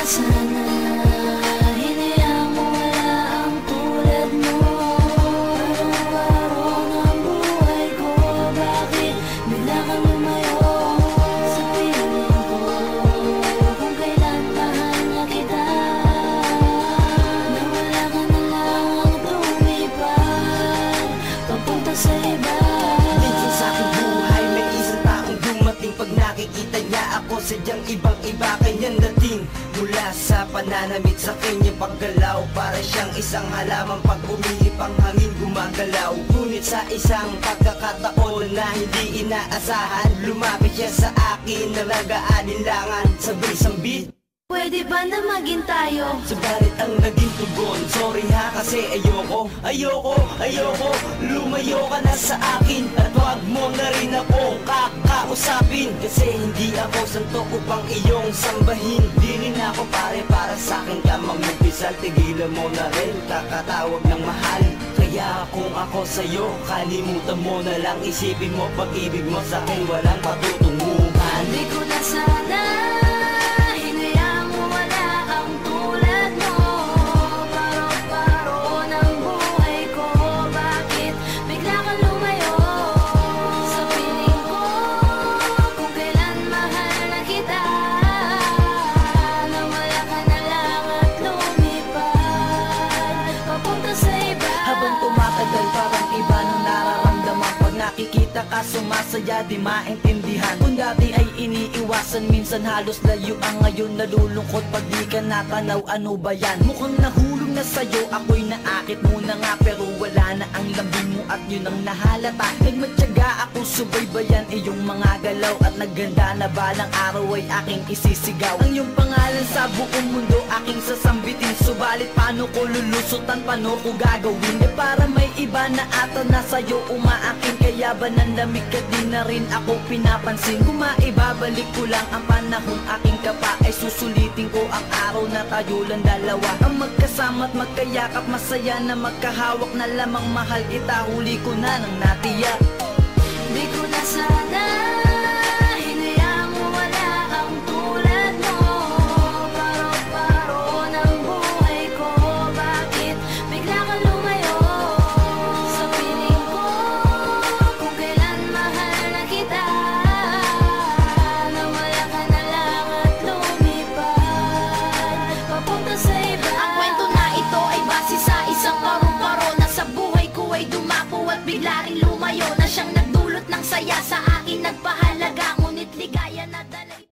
sana hinayang mo wala ang tulad mo. Araw-araw ng buhay ko, bakit bigla kang lumayo sa piling ko? Kung kailan mahal na kita, nawala ka na lang ang lumipad papunta sa iba. Minsan sa aking buhay may isang taong dumating. Pag nakikita niya ako, sadyang ibang-iba kanyang dating. Mula sa pananamit sa kanyang paggalaw, para siyang isang halaman pag umihip ang hangin gumagalaw. Ngunit sa isang pagkakataon na hindi inaasahan, lumapit siya sa akin na nag-aalinlangan sa brisang beat. Pwede ba na maging tayo? Subalit ang naging tugon, sorry ha kasi ayoko lumayo ka na sa akin. At wag mo na rin ako kakausapin, kasi hindi ako santo upang iyong sambahin. Di rin ako pare para sa akin ka magmumpisal. Tigilan mo na rin kakatawag ng mahal. Kaya kung ako sa'yo, kalimutan mo na lang. Isipin mo pag-ibig mo sa akin walang patutunguhan. Di ko na sana hinayang mo wala ang tulad mo. Paro-paro ng buhay ko, bakit bigla kang lumayo sa piling ko? Kung kailan mahal na kita, nawala ka na lang at lumipad papunta sa iba. Habang tumatagal parang iba nang nararamdaman. Pag nakikita ka sumasaya di maintindihan. Kung dati ay iniiwasan, minsan halos layo ang ngayon. Nalulungkot pag di ka natanaw, ano ba yan? Mukhang nahulog na sa'yo, ako'y naakit muna nga. Pero wala na ang lambing mo at yun ang nahalata. Nagmatyaga ako subaybayan iyong mga galaw, at nagganda na balang araw ay aking isisigaw. Ang iyong pangalan sa buong mundo aking sasambitin. Subalit paano ko lulusutan, paano ko gagawin? E para may iba na ata na sa'yo umaaking. Kaya ba nanlamig ka di na rin ako pinapansin? Kung maibabalik ko lang ang panahon aking kapa, ay susulitin ko ang araw na tayo lang dalawa. Ang magkasama at magkayakap, masaya na magkahawak na lamang mahal kita. Huli ko na nang natiyak. Di ko na sana hinayang mo wala ang tulad mo. Paro-paro ng buhay ko, bakit bigla kang lumayo sa piling ko? Kung kailan mahal na kita, nawala ka na lang at lumipad papunta sa iba. Ang kwento na ito ay base sa isang paru-paro na sa buhay ko ay dumako at bigla rin lumayo, na siyang nagdulot ng saya sa akin, nagpahal